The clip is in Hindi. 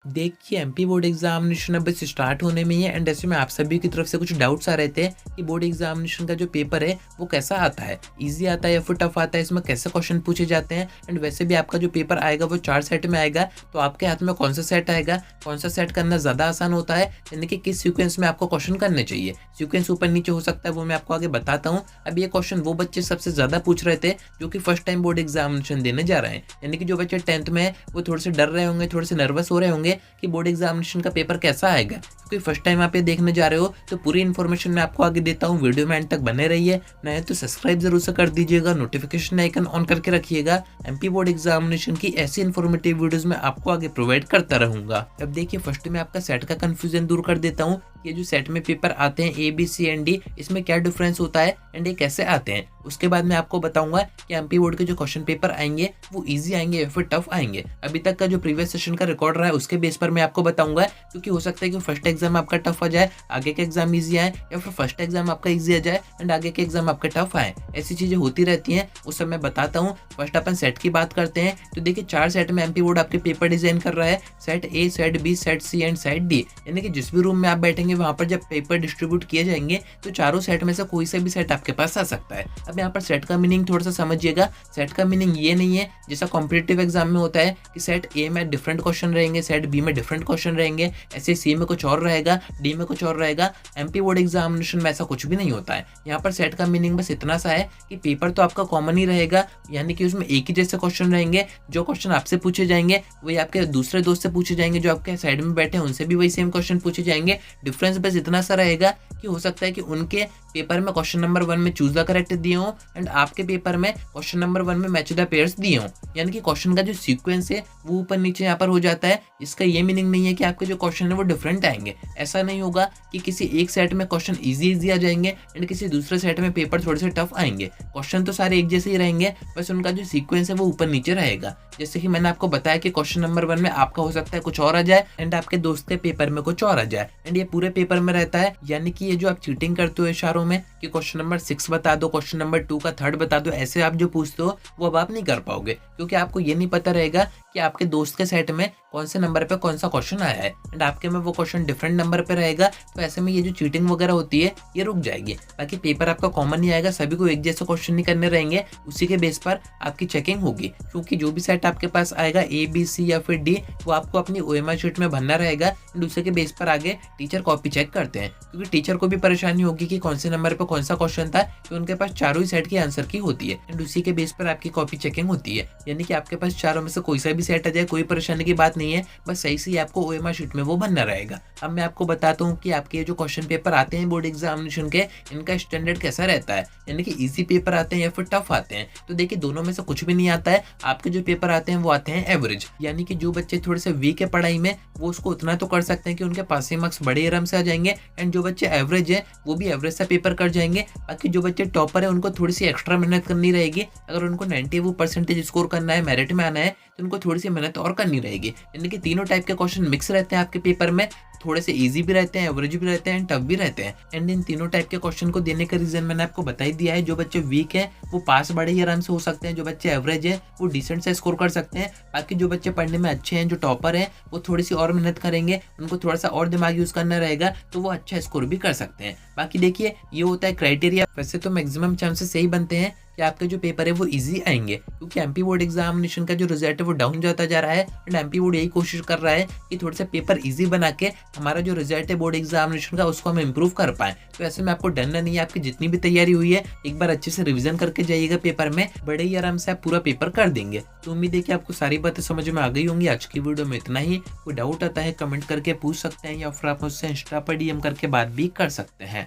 देखिए, एमपी बोर्ड एग्जामिनेशन अब बस स्टार्ट होने में ही है एंड ऐसे में आप सभी की तरफ से कुछ डाउट्स आ रहे थे कि बोर्ड एग्जामिनेशन का जो पेपर है वो कैसा आता है, इजी आता है या फिर टफ आता है, इसमें कैसे क्वेश्चन पूछे जाते हैं। एंड वैसे भी आपका जो पेपर आएगा वो 4 सेट में आएगा, तो आपके हाथ में कौन सा सेट आएगा, कौन सा सेट करना ज़्यादा आसान होता है, यानी कि किस सीक्वेंस में आपको क्वेश्चन करने चाहिए। सीक्वेंस ऊपर नीचे हो सकता है, वो मैं आपको आगे बताता हूँ। अब ये क्वेश्चन वो बच्चे सबसे ज़्यादा पूछ रहे थे जो कि फर्स्ट टाइम बोर्ड एग्जामिनेशन देने जा रहे हैं, यानी कि जो बच्चे 10th में है वो थोड़े से डर रहे होंगे, थोड़े से नर्वस हो रहे होंगे कि बोर्ड एग्जामिनेशन का पेपर कैसा आएगा, क्योंकि फर्स्ट टाइम आप ये देखने जा रहे हो। तो पूरी इन्फॉर्मेशन मैं आपको आगे देता हूँ, वीडियो में एंड तक बने रहिए। नए तो सब्सक्राइब जरूर से कर दीजिएगा, नोटिफिकेशन आइकन ऑन करके रखिएगा। एमपी बोर्ड एग्जामिनेशन की ऐसी इन्फॉर्मेटिव वीडियोस मैं आपको आगे प्रोवाइड करता रहूंगा। अब देखिए, फर्स्ट में आपका सेट का कंफ्यूजन दूर कर देता हूँ। ये जो सेट में पेपर आते हैं A B C and D, इसमें क्या डिफरेंस होता है एंड ये कैसे आते हैं। उसके बाद मैं आपको बताऊंगा कि एमपी बोर्ड के जो क्वेश्चन पेपर आएंगे वो इजी आएंगे या फिर टफ आएंगे। अभी तक का जो प्रीवियस सेशन का रिकॉर्ड रहा है उसके बेस पर मैं आपको बताऊंगा, क्योंकि हो सकता है कि फर्स्ट एग्जाम आपका टफ आ जाए, आगे के एग्जाम इजी आए, या फिर फर्स्ट एग्जाम आपका इजी आ जाए एंड आगे के एग्जाम आपका टफ आए। ऐसी चीजें होती रहती हैं, उस समय बताता हूँ। फर्स्ट अपन सेट की बात करते हैं। तो देखिए, 4 सेट में एमपी बोर्ड आपके पेपर डिजाइन कर रहा है। Set A, set B, set C and set D, यानी कि जिस भी रूम में आप बैठेंगे वहां पर जब पेपर डिस्ट्रीब्यूट किए जाएंगे तो चारों सेट में से कोई सा भी सेट आपके पास आ सकता है। अब यहाँ पर सेट का मीनिंग थोड़ा सा समझिएगा। सेट का मीनिंग ये नहीं है जैसा कॉम्पिटिटिव एग्जाम में होता है कि सेट ए में डिफरेंट क्वेश्चन रहेंगे, सेट बी में डिफरेंट क्वेश्चन रहेंगे, ऐसे सी में कुछ और रहेगा, डी में कुछ और रहेगा। एमपी बोर्ड एग्जामिनेशन में ऐसा कुछ भी नहीं होता है। यहाँ पर सेट का मीनिंग बस इतना सा है कि पेपर तो आपका कॉमन ही रहेगा, यानी कि उसमें एक ही जैसे क्वेश्चन रहेंगे। जो क्वेश्चन आपसे पूछे जाएंगे वही आपके दूसरे दोस्त से पूछे जाएंगे, जो आपके साइड में बैठे हैं उनसे भी वही सेम क्वेश्चन पूछे जाएंगे। डिफरेंस बस इतना सा रहेगा कि हो सकता है कि उनके पेपर में क्वेश्चन नंबर 1 में चूज द करेक्ट दिए हो एंड आपके पेपर में क्वेश्चन नंबर 1 में मैच द पेयर्स दिए हो, यानी कि क्वेश्चन का जो सीक्वेंस है वो ऊपर नीचे यहाँ पर हो जाता है। इसका ये मीनिंग नहीं है कि आपके जो क्वेश्चन है वो डिफरेंट आएंगे। ऐसा नहीं होगा कि किसी एक सेट में क्वेश्चन इजी आ जाएंगे एंड किसी दूसरे सेट में पेपर थोड़े से टफ आएंगे। क्वेश्चन तो सारे एक जैसे ही रहेंगे, बस उनका जो सीक्वेंस है वो ऊपर नीचे रहेगा। जैसे कि मैंने आपको बताया कि क्वेश्चन नंबर 1 में आपका हो सकता है कुछ और आ जाए एंड आपके दोस्त के पेपर में कुछ और आ जाए, एंड ये पूरे पेपर में रहता है। यानी कि ये जो आप चीटिंग करते हो इशारों में कि क्वेश्चन नंबर 6 बता दो, क्वेश्चन नंबर 2 का थर्ड बता दो, ऐसे आप जो पूछते हो वो अब आप नहीं कर पाओगे, क्योंकि आपको ये नहीं पता रहेगा कि आपके दोस्त के सेट में कौन से नंबर पे कौन सा क्वेश्चन आया है एंड आपके में वो क्वेश्चन डिफरेंट नंबर पे रहेगा। तो ऐसे में ये जो चीटिंग वगैरह होती है ये रुक जाएगी। बाकी पेपर आपका कॉमन ही आएगा, सभी को एक जैसे क्वेश्चन नहीं करने रहेंगे, उसी के बेस पर आपकी चेकिंग होगी। क्योंकि जो भी सेट आपके पास आएगा ए बी सी या फिर डी, वो आपको अपनी ओएमआर शीट में भरना रहेगा एंड उसी के बेस पर आगे टीचर कॉपी चेक करते हैं, क्योंकि टीचर को भी परेशानी होगी कि कौन से नंबर पे कौन सा क्वेश्चन था, कि उनके पास चारों ही सेट की आंसर की होती है एंड उसी के बेस पर आपकी कॉपी चेकिंग होती है। यानी कि आपके पास चारों में से कोई सा भी सेट आ जाए, कोई परेशानी की बात नहीं है, बस सही से आपको ओएमआर शीट में वो भरना रहेगा। अब मैं आपको बताता हूँ कि आपके जो क्वेश्चन पेपर आते हैं बोर्ड एग्जामिनेशन के, इनका स्टैंडर्ड कैसा रहता है, यानी कि इजी पेपर आते हैं या फिर टफ आते हैं। तो देखिए, दोनों में से कुछ भी नहीं आता है। आपके जो पेपर आते हैं वो आते हैं एवरेज, यानी कि जो बच्चे थोड़े से वीक है पढ़ाई में वो उसको उतना तो कर सकते हैं कि उनके पासिंग मार्क्स बड़े आराम से आ जाएंगे, एंड जो बच्चे एवरेज है वो भी एवरेज सा पेपर कर जाएंगे। बाकी जो बच्चे टॉपर है उनको थोड़ी सी एक्स्ट्रा मेहनत करनी रहेगी। अगर उनको 90% स्कोर करना है, मेरिट में आना है, तो उनको थोड़ी सी मेहनत और करनी रहेगी। यानी कि तीनों टाइप के क्वेश्चन मिक्स रहते हैं आपके पेपर में, थोड़े से इजी भी रहते हैं, एवरेज भी रहते हैं, टफ भी रहते हैं। एंड इन तीनों टाइप के क्वेश्चन को देने का रीजन मैंने आपको बता ही दिया है। जो बच्चे वीक हैं वो पास बड़े ही आराम से हो सकते हैं, जो बच्चे एवरेज है वो डिसेंट से स्कोर कर सकते हैं। बाकी जो बच्चे पढ़ने में अच्छे हैं, जो टॉपर हैं, वो थोड़ी सी और मेहनत करेंगे, उनको थोड़ा सा और दिमाग यूज करना रहेगा, तो वो अच्छा स्कोर भी कर सकते हैं। बाकी देखिए, ये होता है क्राइटेरिया। वैसे तो मैक्सिमम चांसेस सही बनते हैं कि आपके जो पेपर है वो इजी आएंगे, क्योंकि एमपी बोर्ड एग्जामिनेशन का जो रिजल्ट है वो डाउन जाता जा रहा है एंड एमपी बोर्ड यही कोशिश कर रहा है कि थोड़ा सा पेपर इजी बना के हमारा जो रिजल्ट है बोर्ड एग्जामिनेशन का उसको हम इंप्रूव कर पाए। तो ऐसे में आपको डरना नहीं है, आपकी जितनी भी तैयारी हुई है एक बार अच्छे से रिविजन करके जाइएगा, पेपर में बड़े ही आराम से आप पूरा पेपर कर देंगे। तो उम्मीद है कि आपको सारी बातें समझ में आ गई होंगी। आज की वीडियो में इतना ही। कोई डाउट आता है कमेंट करके पूछ सकते हैं, या फिर आप मुझसे इंस्टा पर डीएम करके बात भी कर सकते हैं।